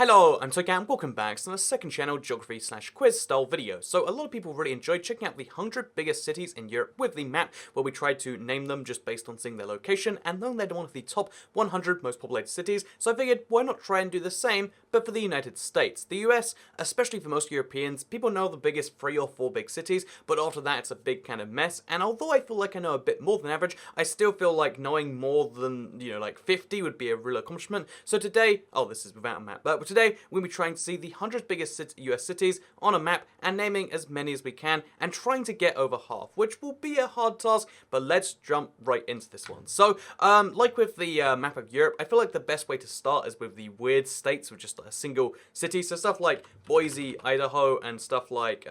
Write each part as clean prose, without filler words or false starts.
Hello, I'm Toka and welcome back to the second channel geography/quiz style video. So a lot of people really enjoyed checking out the 100 biggest cities in Europe with the map, where we tried to name them just based on seeing their location, and then they're one of the top 100 most populated cities, so I figured why not try and do the same, but for the United States. The US, especially for most Europeans, people know the biggest 3 or 4 big cities, but after that it's a big kind of mess, and although I feel like I know a bit more than average, I still feel like knowing more than, like 50 would be a real accomplishment. So today, this is without a map, but today we'll be trying to see the 100 biggest US cities on a map and naming as many as we can and trying to get over half, which will be a hard task, but let's jump right into this one. So, like with the map of Europe, I feel like the best way to start is with the weird states with just a single city. So stuff like Boise, Idaho, and stuff like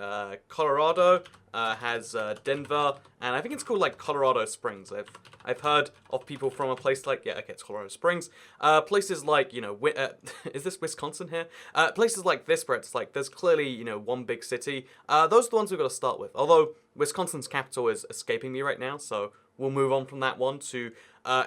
Colorado has Denver, and I think it's called like Colorado Springs. I've heard of people from a place like, it's Colorado Springs. Places like, is this Wisconsin here? Places like this where it's like, there's clearly, one big city. Those are the ones we've got to start with. Although, Wisconsin's capital is escaping me right now, so we'll move on from that one to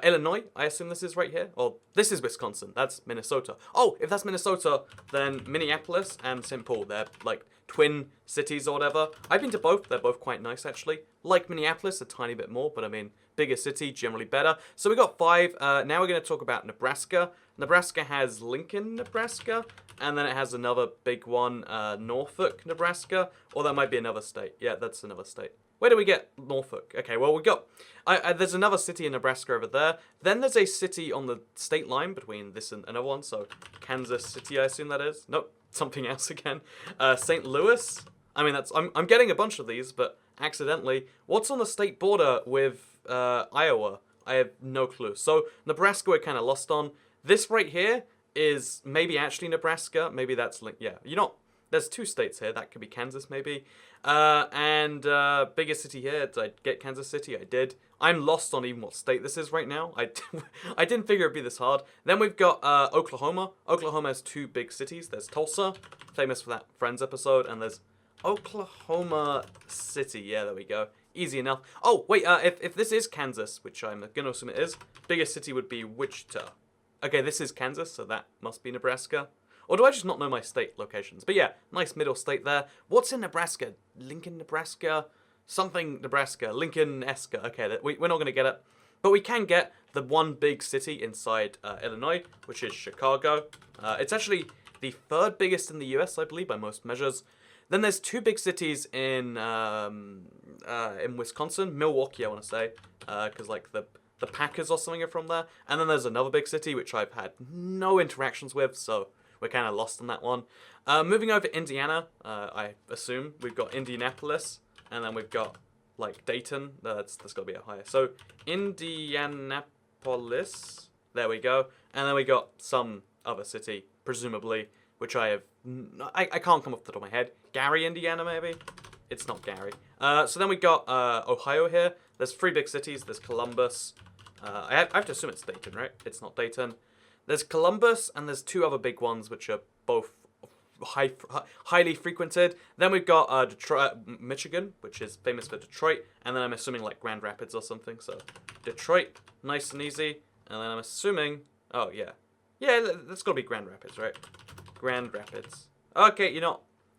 Illinois. I assume this is right here. Or this is Wisconsin. That's Minnesota. Oh, if that's Minnesota, then Minneapolis and St. Paul. They're like twin cities or whatever. I've been to both. They're both quite nice, actually. Like Minneapolis, a tiny bit more, but I mean, bigger city, generally better. So we got 5. Now we're going to talk about Nebraska. Nebraska has Lincoln, Nebraska, and then it has another big one, Norfolk, Nebraska, or that might be another state. Yeah, that's another state. Where do we get Norfolk? Okay, well, we got... there's another city in Nebraska over there. Then there's a city on the state line between this and another one, so Kansas City, I assume that is. Nope, something else again. St. Louis. I mean, I'm getting a bunch of these, but accidentally. What's on the state border with Iowa? I have no clue. So, Nebraska we're kind of lost on. This right here is maybe actually Nebraska. Maybe that's... There's 2 states here. That could be Kansas, maybe. Biggest city here. Did I get Kansas City? I did. I'm lost on even what state this is right now. I didn't figure it'd be this hard. Then we've got Oklahoma. Oklahoma has 2 big cities. There's Tulsa, famous for that Friends episode, and there's Oklahoma City. Yeah, there we go. Easy enough. Oh, wait, if this is Kansas, which I'm going to assume it is, biggest city would be Wichita. Okay, this is Kansas, so that must be Nebraska. Or do I just not know my state locations? But yeah, nice middle state there. What's in Nebraska? Lincoln, Nebraska? Something Nebraska. Lincoln-esca. Okay, we're not going to get it. But we can get the one big city inside Illinois, which is Chicago. It's actually the 3rd biggest in the US, I believe, by most measures. Then there's 2 big cities in Wisconsin. Milwaukee, I want to say. Because, like, the Packers or something are from there. And then there's another big city, which I've had no interactions with, so... we're kind of lost on that one. Moving over to Indiana, I assume we've got Indianapolis, and then we've got like Dayton. That's got to be Ohio. So Indianapolis, there we go, and then we got some other city, presumably, which I can't come off the top of my head. Gary, Indiana, maybe. It's not Gary. So then we got Ohio here. There's 3 big cities. There's Columbus. I have to assume it's Dayton, right? It's not Dayton. There's Columbus, and there's 2 other big ones, which are both highly frequented. Then we've got Detroit, Michigan, which is famous for Detroit, and then I'm assuming like Grand Rapids or something. So Detroit, nice and easy. And then I'm assuming, that's got to be Grand Rapids, right? Grand Rapids. Okay,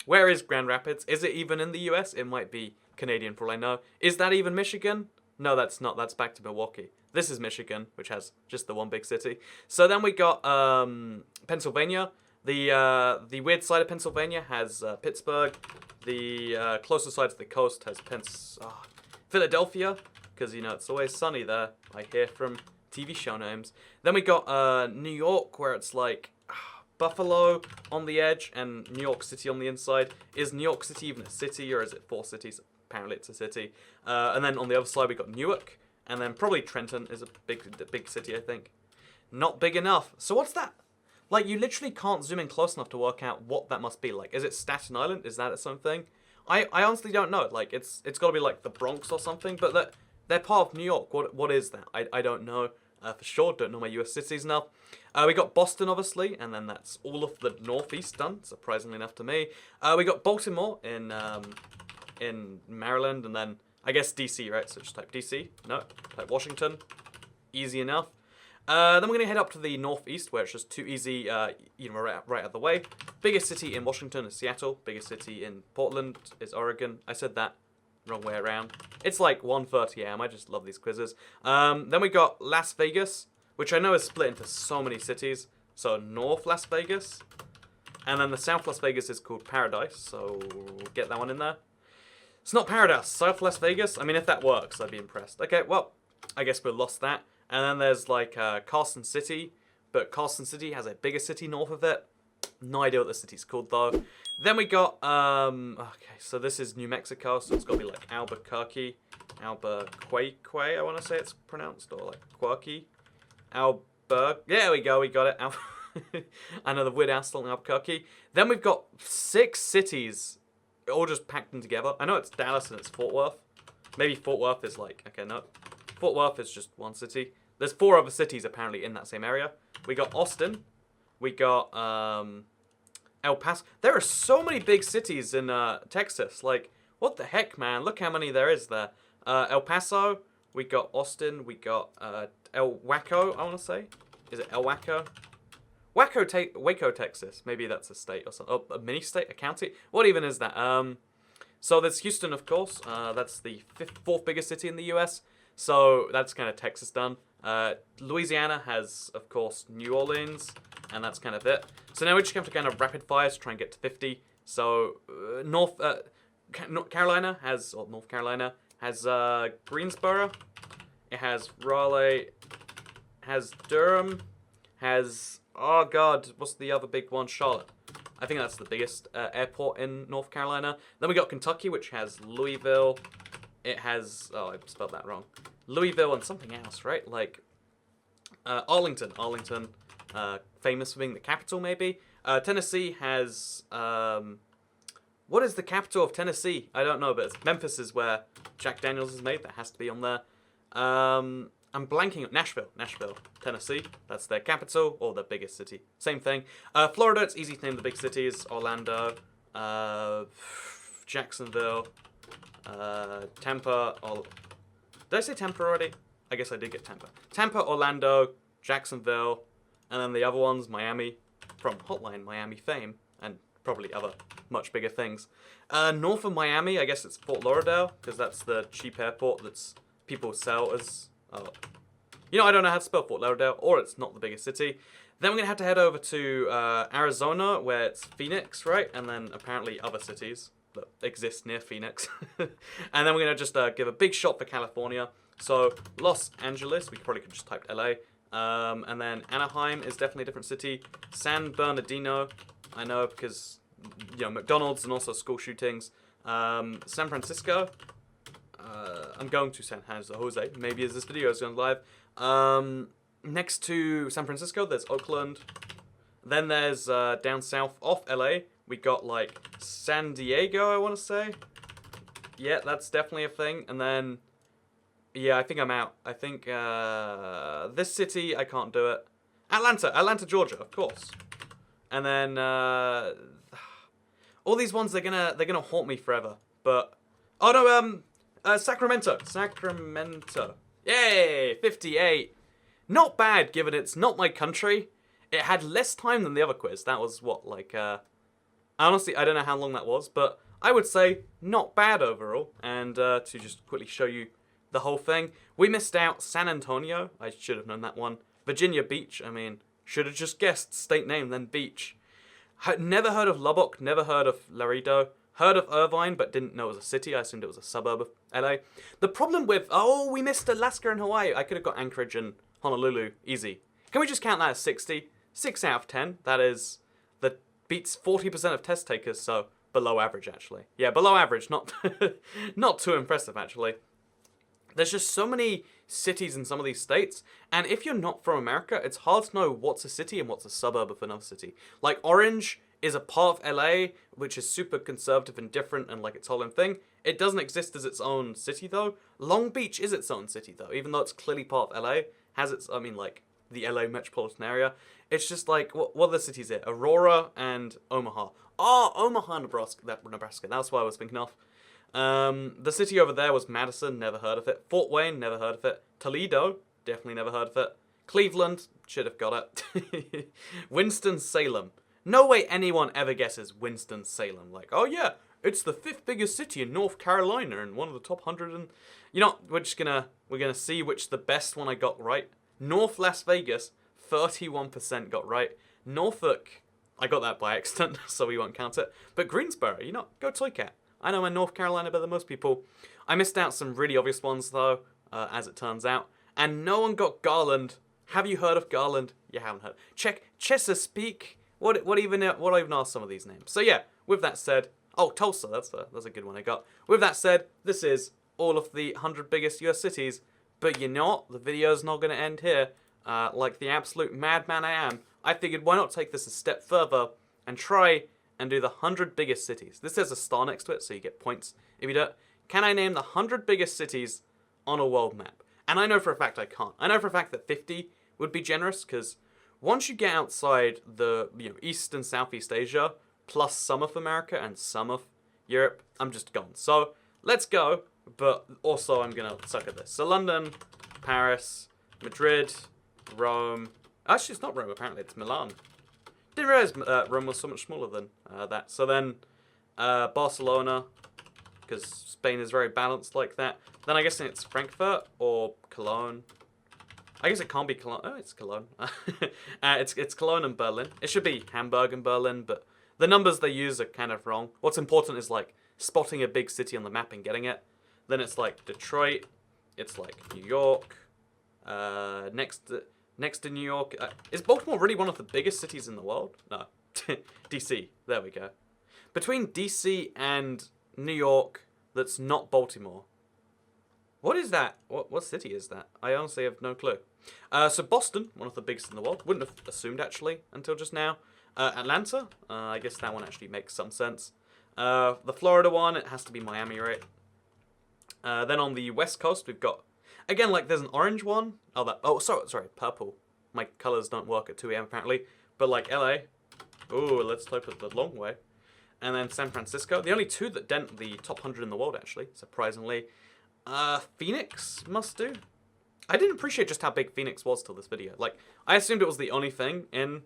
where is Grand Rapids? Is it even in the US? It might be Canadian for all I know. Is that even Michigan? No, that's not. That's back to Milwaukee. This is Michigan, which has just the one big city. So then we got Pennsylvania. The weird side of Pennsylvania has Pittsburgh. The closer side to the coast has Philadelphia, because, it's always sunny there, I hear from TV show names. Then we got New York, where it's like Buffalo on the edge and New York City on the inside. Is New York City even a city, or is it 4 cities? Apparently it's a city. And then on the other side we got Newark. And then probably Trenton is a big city, I think. Not big enough. So what's that? Like, you literally can't zoom in close enough to work out what that must be. Like, is it Staten Island? Is that its own thing? I honestly don't know. Like, it's got to be like the Bronx or something. But they're part of New York. What is that? I don't know for sure. Don't know my US cities enough. We got Boston, obviously. And then that's all of the Northeast done, surprisingly enough to me. We got Baltimore in Maryland. And then... I guess DC, right? So just type DC. No, type Washington. Easy enough. Then we're going to head up to the northeast, where it's just too easy, right out of the way. Biggest city in Washington is Seattle. Biggest city in Portland is Oregon. I said that wrong way around. It's like 1:30 a.m. I just love these quizzes. Then we got Las Vegas, which I know is split into so many cities. So North Las Vegas. And then the South Las Vegas is called Paradise, so get that one in there. It's not Paradise, South Las Vegas. I mean, if that works, I'd be impressed. Okay, well, I guess we lost that. And then there's like Carson City, but Carson City has a bigger city north of it. No idea what the city's called though. Then we got, okay, so this is New Mexico, so it's got to be like Albuquerque, I want to say it's pronounced, or like Quirky. There we go, we got it. I know the weird asshole in Albuquerque. Then we've got 6 cities, all just packed in together. I know it's Dallas and it's Fort Worth. Maybe Fort Worth is like, okay, no. Fort Worth is just one city. There's 4 other cities apparently in that same area. We got Austin. We got El Paso. There are so many big cities in Texas. Like, what the heck, man? Look how many there is there. El Paso. We got Austin. We got El Waco, I want to say. Is it El Waco? Waco, Texas. Maybe that's a state or something. Oh, a mini state, a county. What even is that? So there's Houston, of course. That's the 4th biggest city in the U.S. So that's kind of Texas done. Louisiana has, of course, New Orleans, and that's kind of it. So now we just have to kind of rapid fire to try and get to 50. So North Carolina has Greensboro. It has Raleigh. Has Durham. Has, oh god, what's the other big one? Charlotte. I think that's the biggest airport in North Carolina. Then we got Kentucky, which has Louisville. It has, oh, I spelled that wrong. Louisville and something else, right? Like, Arlington, famous for being the capital, maybe. Tennessee has, what is the capital of Tennessee? I don't know, but Memphis is where Jack Daniels is made. That has to be on there. I'm blanking on Nashville, Tennessee. That's their capital, or their biggest city. Same thing. Florida, it's easy to name the big cities. Orlando, Jacksonville, Tampa. Did I say Tampa already? I guess I did get Tampa. Tampa, Orlando, Jacksonville, and then the other ones, Miami, from Hotline Miami fame, and probably other much bigger things. North of Miami, I guess it's Fort Lauderdale, because that's the cheap airport that's people sell as... you know, I don't know how to spell Fort Lauderdale, or it's not the biggest city. Then we're going to have to head over to Arizona, where it's Phoenix, right? And then apparently other cities that exist near Phoenix. And then we're going to just give a big shot for California. So Los Angeles, we probably could just type LA. And then Anaheim is definitely a different city. San Bernardino, I know because, you know, McDonald's and also school shootings. San Francisco. I'm going to San Jose. Maybe as this video is going live. Next to San Francisco, there's Oakland. Then there's down south off LA. We got like San Diego, I want to say. Yeah, that's definitely a thing. And then, yeah, I think I'm out. I think this city, I can't do it. Atlanta, Georgia, of course. And then all these ones, they're gonna haunt me forever. But oh no, Sacramento. Yay, 58. Not bad, given it's not my country. It had less time than the other quiz. That was what, like, honestly, I don't know how long that was, but I would say not bad overall. And to just quickly show you the whole thing, we missed out San Antonio. I should have known that one. Virginia Beach. I mean, should have just guessed state name, then beach. Never heard of Lubbock. Never heard of Laredo. Heard of Irvine, but didn't know it was a city. I assumed it was a suburb of LA. The problem with... Oh, we missed Alaska and Hawaii. I could have got Anchorage and Honolulu. Easy. Can we just count that as 60? 6 out of 10. That is... That beats 40% of test takers, so below average, actually. Yeah, below average. Not, not too impressive, actually. There's just so many cities in some of these states, and if you're not from America, it's hard to know what's a city and what's a suburb of another city. Like, Orange is a part of LA, which is super conservative and different and like its whole own thing. It doesn't exist as its own city though. Long Beach is its own city though, even though it's clearly part of LA. Has its, I mean, like the LA metropolitan area. It's just like, what are the cities here? Aurora and Omaha. Oh, Omaha, Nebraska. That's what I was thinking of. The city over there was Madison, never heard of it. Fort Wayne, never heard of it. Toledo, definitely never heard of it. Cleveland, should have got it. Winston-Salem. No way anyone ever guesses Winston-Salem. Like, oh yeah, it's the 5th biggest city in North Carolina and one of the top 100 and... You know, we're gonna see which the best one I got right. North Las Vegas, 31% got right. Norfolk, I got that by accident, so we won't count it. But Greensboro, you know, go Toy Cat. I know my North Carolina better than most people. I missed out some really obvious ones though, as it turns out. And no one got Garland. Have you heard of Garland? You haven't heard. Check Chesapeake. What even are some of these names? So yeah, with that said, oh, Tulsa, that's a good one I got. With that said, this is all of the 100 biggest US cities. But you know what? The video's not going to end here. Like the absolute madman I am, I figured why not take this a step further and try and do the 100 biggest cities. This has a star next to it, so you get points if you do it. Can I name the 100 biggest cities on a world map? And I know for a fact I can't. I know for a fact that 50 would be generous, because once you get outside the East and Southeast Asia, plus some of America and some of Europe, I'm just gone. So let's go, but also I'm going to suck at this. So London, Paris, Madrid, Rome. Actually, it's not Rome, apparently. It's Milan. Didn't realize Rome was so much smaller than that. So then Barcelona, because Spain is very balanced like that. Then I guess it's Frankfurt or Cologne. I guess it can't be Cologne. Oh, it's Cologne. It's Cologne and Berlin. It should be Hamburg and Berlin, but the numbers they use are kind of wrong. What's important is like spotting a big city on the map and getting it. Then it's like Detroit. It's like New York. Next to New York. Is Baltimore really one of the biggest cities in the world? No. DC. There we go. Between DC and New York, that's not Baltimore. What is that? What city is that? I honestly have no clue. So Boston, one of the biggest in the world. Wouldn't have assumed, actually, until just now. Atlanta, I guess that one actually makes some sense. The Florida one, it has to be Miami, right? Then on the West Coast, we've got... Again, like, there's an orange one. Oh, sorry, purple. My colors don't work at 2 a.m. apparently. But, like, LA. Ooh, let's type it the long way. And then San Francisco. The only 2 that dent the top 100 in the world, actually, surprisingly. Phoenix must do. I didn't appreciate just how big Phoenix was till this video. Like, I assumed it was the only thing in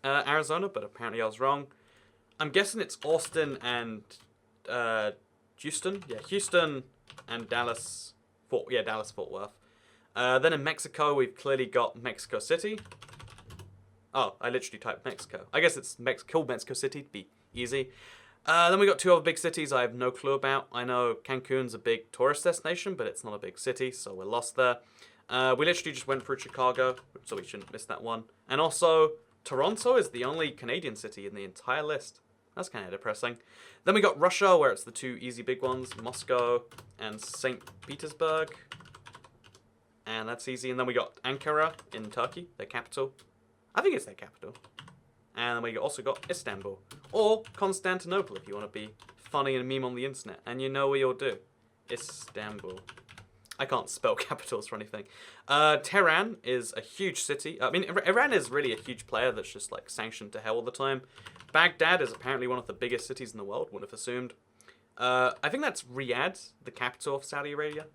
Arizona, but apparently I was wrong. I'm guessing it's Austin and Houston. Yeah, Houston and Dallas. Dallas Fort Worth. Then in Mexico, we've clearly got Mexico City. Oh, I literally typed Mexico. I guess it's called Mexico City to be easy. Then we got 2 other big cities I have no clue about. I know Cancun's a big tourist destination, but it's not a big city, so we're lost there. We literally just went through Chicago, so we shouldn't miss that one. And also, Toronto is the only Canadian city in the entire list. That's kind of depressing. Then we got Russia, where it's the 2 easy big ones, Moscow and St. Petersburg. And that's easy. And then we got Ankara in Turkey, their capital. I think it's their capital. And then we also got Istanbul. Or Constantinople, if you want to be funny and meme on the internet. And you know we all do. Istanbul. I can't spell capitals or anything. Tehran is a huge city. I mean, Iran is really a huge player that's just, like, sanctioned to hell all the time. Baghdad is apparently one of the biggest cities in the world, would have assumed. I think that's Riyadh, the capital of Saudi Arabia.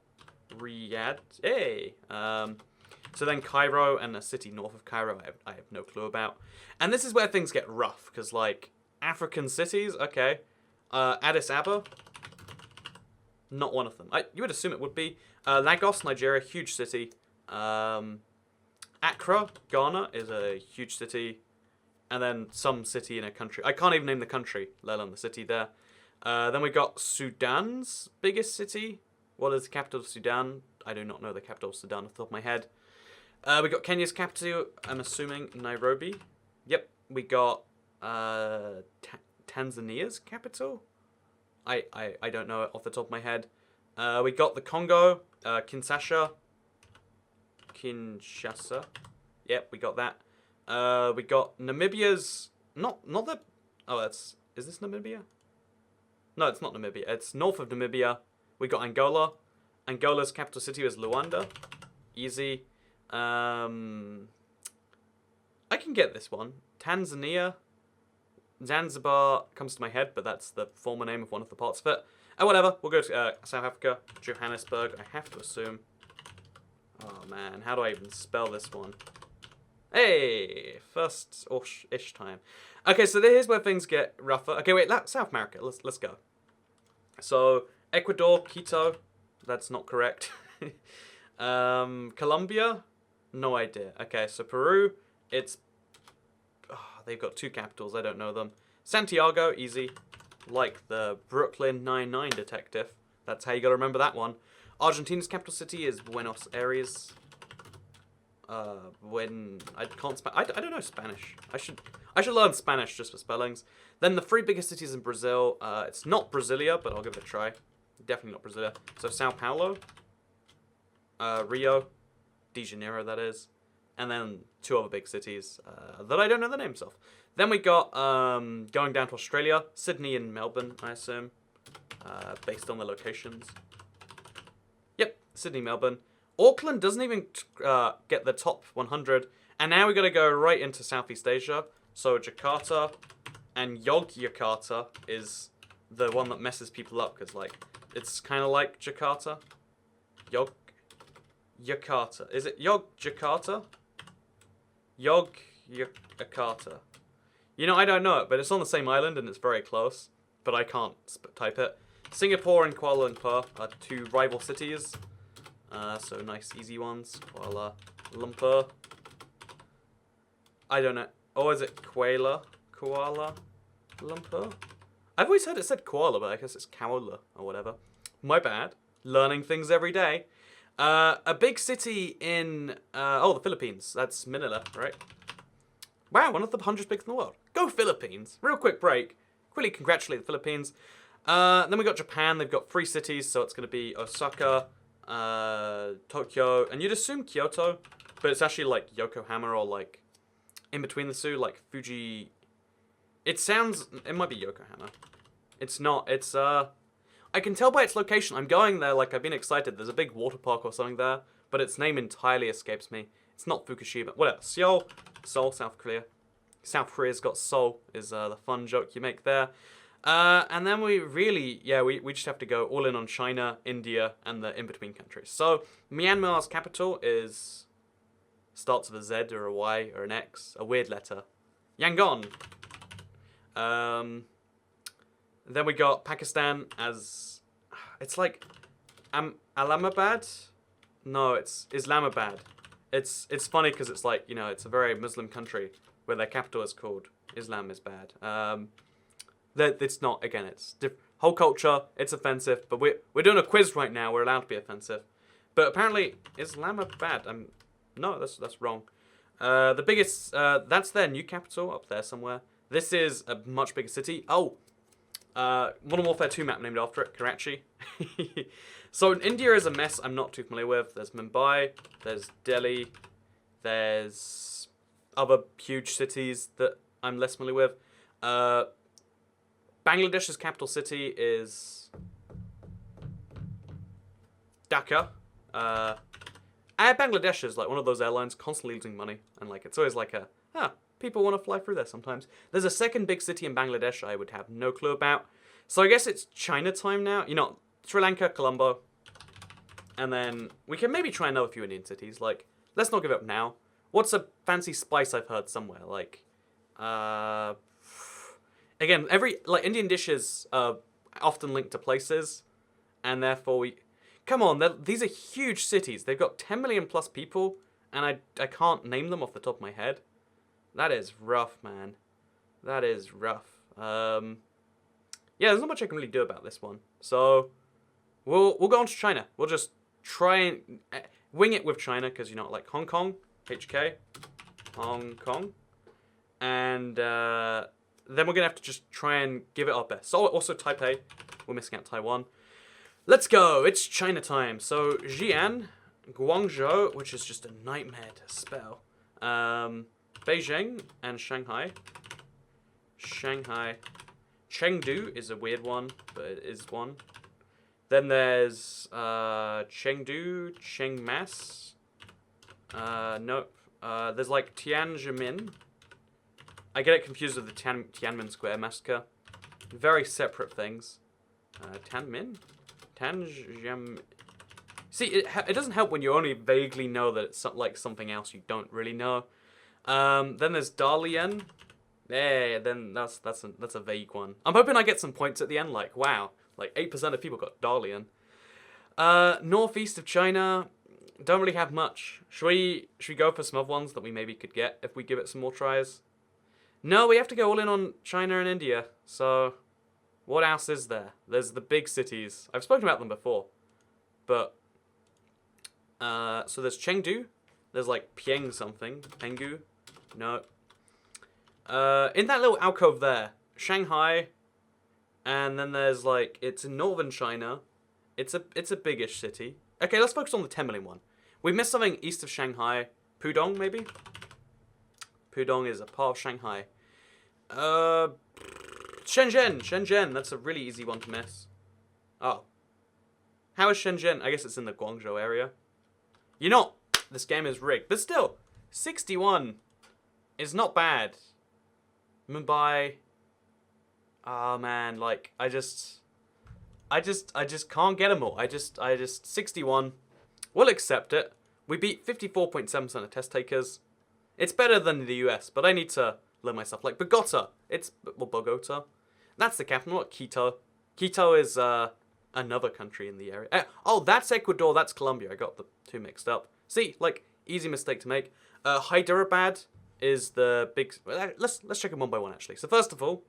Riyadh. Hey! So then Cairo and a city north of Cairo I have no clue about. And this is where things get rough, because, like, African cities, okay. Addis Ababa, not one of them. You would assume it would be. Lagos, Nigeria, huge city. Accra, Ghana is a huge city. And then some city in a country. I can't even name the country, let alone the city there. Then we got Sudan's biggest city. What is the capital of Sudan? I do not know the capital of Sudan off the top of my head. We got Kenya's capital, I'm assuming Nairobi. Yep, we got Tanzania's capital. I don't know it off the top of my head. We got the Congo, Kinshasa. Yep, we got that. We got Namibia's not the. Oh, is this Namibia? No, it's not Namibia. It's north of Namibia. We got Angola. Angola's capital city is Luanda. Easy. I can get this one. Tanzania. Zanzibar comes to my head, but that's the former name of one of the parts of it. Oh, whatever. We'll go to South Africa. Johannesburg, I have to assume. Oh, man. How do I even spell this one? Hey, first-ish time. Okay, so here's where things get rougher. Okay, wait, South America. Let's go. So Ecuador, Quito. That's not correct. Colombia, no idea. Okay, so Peru, it's they've got two capitals. I don't know them. Santiago, easy, like the Brooklyn Nine-Nine detective. That's how you gotta remember that one. Argentina's capital city is Buenos Aires. When I can't I don't know Spanish. I should learn Spanish just for spellings. Then the three biggest cities in Brazil. It's not Brasilia, but I'll give it a try. Definitely not Brasilia. So Sao Paulo, Rio, de Janeiro, that is, and then two other big cities that I don't know the names of. Then we got going down to Australia, Sydney and Melbourne, I assume, based on the locations. Yep, Sydney, Melbourne. Auckland doesn't even get the top 100. And now we got to go right into Southeast Asia. So Jakarta and Yogyakarta is the one that messes people up because, like, it's kind of like Jakarta. Yogyakarta. Is it Yogyakarta? Yogyakarta. You know, I don't know it, but it's on the same island and it's very close. But I can't type it. Singapore and Kuala Lumpur are two rival cities. So nice, easy ones. Kuala Lumpur. I don't know. Oh, is it Kuala Lumpur? I've always heard it said koala, but I guess it's Kuala or whatever. My bad. Learning things every day. A big city in the Philippines. That's Manila, right? Wow, one of the 100 biggest in the world. Go Philippines! Real quick break. Quickly congratulate the Philippines. Then we got Japan. They've got 3 cities, so it's going to be Osaka, Tokyo, and you'd assume Kyoto, but it's actually like Yokohama or like in between the two, like Fuji. It might be Yokohama. It's not. It's I can tell by its location. I'm going there, like I've been excited. There's a big water park or something there, but its name entirely escapes me. It's not Fukushima. What else? Seoul, South Korea. South Korea's got Seoul is the fun joke you make there. And then we just have to go all in on China, India, and the in-between countries. So Myanmar's capital starts with a Z or a Y or an X, a weird letter. Yangon. Then we got Pakistan as, it's like Alamabad? No, it's Islamabad. It's funny because it's like, you know, it's a very Muslim country where their capital is called Islam is bad. It's not, again, it's whole culture, it's offensive, but we're doing a quiz right now, we're allowed to be offensive. But apparently, Islamabad, no, that's wrong. The biggest, that's their new capital up there somewhere. This is a much bigger city. Oh, Modern Warfare 2 map named after it, Karachi. So India is a mess I'm not too familiar with. There's Mumbai, there's Delhi, there's other huge cities that I'm less familiar with. Bangladesh's capital city is Dhaka. Bangladesh is like one of those airlines constantly losing money, and like it's always like people want to fly through there sometimes. There's a second big city in Bangladesh I would have no clue about. So I guess it's Chinatown now. You know, Sri Lanka, Colombo. And then we can maybe try another few Indian cities. Like, let's not give up now. What's a fancy spice I've heard somewhere? Like, again, Indian dishes are often linked to places. And therefore come on, these are huge cities. They've got 10 million plus people. And I can't name them off the top of my head. That is rough, man. That is rough. Yeah, there's not much I can really do about this one. So, we'll go on to China. We'll just try and wing it with China, because, you know, like Hong Kong, HK, Hong Kong. And then we're going to have to just try and give it our best. So, also Taipei. We're missing out Taiwan. Let's go. It's China time. So, Xi'an, Guangzhou, which is just a nightmare to spell. Beijing and Shanghai. Chengdu is a weird one, but it is one. Then there's Chengdu, Chengmas. Nope. There's like Tiananmen. I get it confused with the Tiananmen Square massacre. Very separate things. Tiananmen? See, it doesn't help when you only vaguely know that it's like something else you don't really know. Then there's Dalian. Yeah, then that's a vague one. I'm hoping I get some points at the end. Like, wow, like 8% of people got Dalian. Northeast of China, don't really have much. Should we go for some other ones that we maybe could get if we give it some more tries? No, we have to go all in on China and India. So, what else is there? There's the big cities. I've spoken about them before, but so there's Chengdu. There's like Pieng something, Penggu. No. In that little alcove there, Shanghai, and then there's like it's in northern China. It's a biggish city. Okay, let's focus on the 10 million one. We missed something east of Shanghai. Pudong, maybe? Pudong is a part of Shanghai. Shenzhen. That's a really easy one to miss. Oh. How is Shenzhen? I guess it's in the Guangzhou area. You know, this game is rigged. But still, 61 is not bad. Mumbai. Oh, man. Like, I just can't get them all. I just 61. We'll accept it. We beat 54.7% of test takers. It's better than the US, but I need to learn myself. Like Bogota. Bogota. That's the capital, not Quito. Quito is another country in the area. Oh, that's Ecuador. That's Colombia. I got the two mixed up. See, like easy mistake to make. Hyderabad is the big. Let's check them one by one actually. So first of all,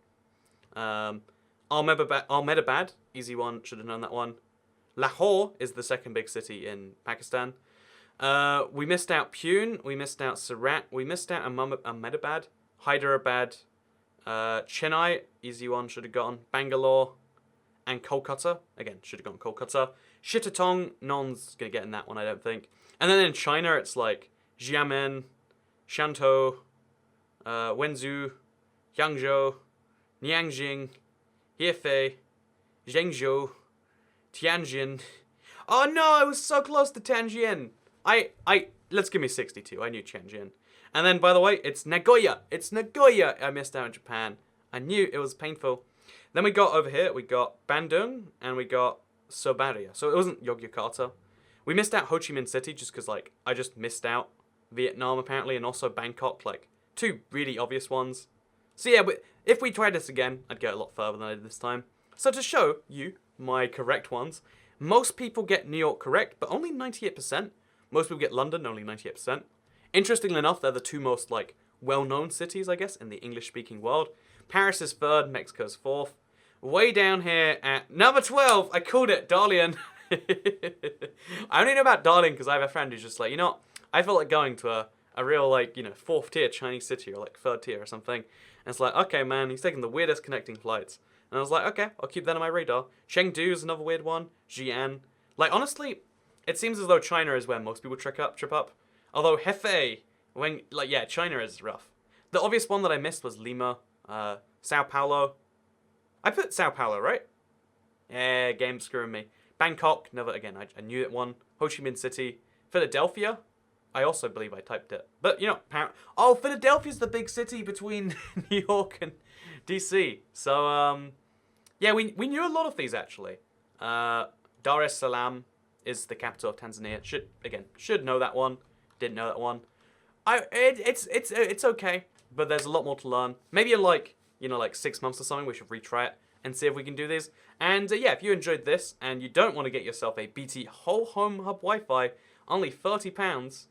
Ahmedabad, easy one. Should have known that one. Lahore is the second big city in Pakistan. We missed out Pune, we missed out Surat, we missed out Ahmedabad, Hyderabad, Chennai, easy one, should have gotten, Bangalore, and Kolkata, again, should have gotten Kolkata. Chittagong, no one's going to get in that one, I don't think. And then in China, it's like Xiamen, Shantou, Wenzhou, Yangzhou, Nianjing, Hefei, Zhengzhou, Tianjin. Oh no, I was so close to Tianjin. Let's give me 62. I knew Tianjin. And then, by the way, it's Nagoya. It's Nagoya. I missed out in Japan. I knew it was painful. Then we got over here, we got Bandung, and we got Surabaya. So it wasn't Yogyakarta. We missed out Ho Chi Minh City just because, like, I just missed out Vietnam, apparently, and also Bangkok. Like, two really obvious ones. So yeah, but if we tried this again, I'd go a lot further than I did this time. So to show you my correct ones, most people get New York correct, but only 98%. Most people get London, only 98%. Interestingly enough, they're the two most, like, well-known cities, I guess, in the English-speaking world. Paris is third, Mexico's fourth. Way down here at number 12, I called it, Dalian. I only know about Dalian because I have a friend who's just like, you know, I felt like going to a real, like, you know, fourth-tier Chinese city or, like, third-tier or something. And it's like, okay, man, he's taking the weirdest connecting flights. And I was like, okay, I'll keep that on my radar. Chengdu is another weird one. Xi'an. Like, honestly, it seems as though China is where most people trip up. Although Hefei, China is rough. The obvious one that I missed was Lima, Sao Paulo. I put Sao Paulo, right? Yeah, game's screwing me. Bangkok, never again. I knew that one. Ho Chi Minh City. Philadelphia. I also believe I typed it. But, you know, Philadelphia's the big city between New York and DC. So, yeah, we knew a lot of these, actually. Dar es Salaam is the capital of Tanzania. Should know that one. Didn't know that one. It's okay, but there's a lot more to learn. Maybe in, like, 6 months or something, we should retry it and see if we can do these. And, yeah, if you enjoyed this and you don't want to get yourself a BT whole home hub Wi-Fi, only £30,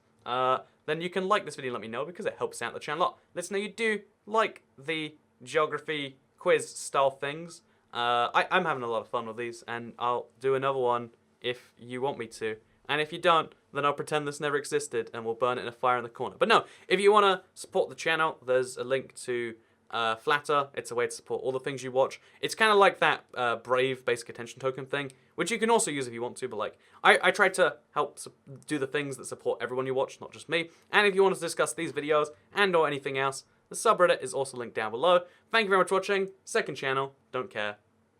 then you can like this video and let me know because it helps out the channel a lot. Let us know you do like the geography quiz style things. I'm having a lot of fun with these, and I'll do another one if you want me to. And if you don't, then I'll pretend this never existed and we'll burn it in a fire in the corner. But no, if you want to support the channel, there's a link to Flatter. It's a way to support all the things you watch. It's kind of like that Brave basic attention token thing, which you can also use if you want to, but like I try to help do the things that support everyone you watch, not just me. And if you want to discuss these videos and or anything else, the subreddit is also linked down below. Thank you very much for watching. Second channel, don't care.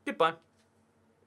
Goodbye.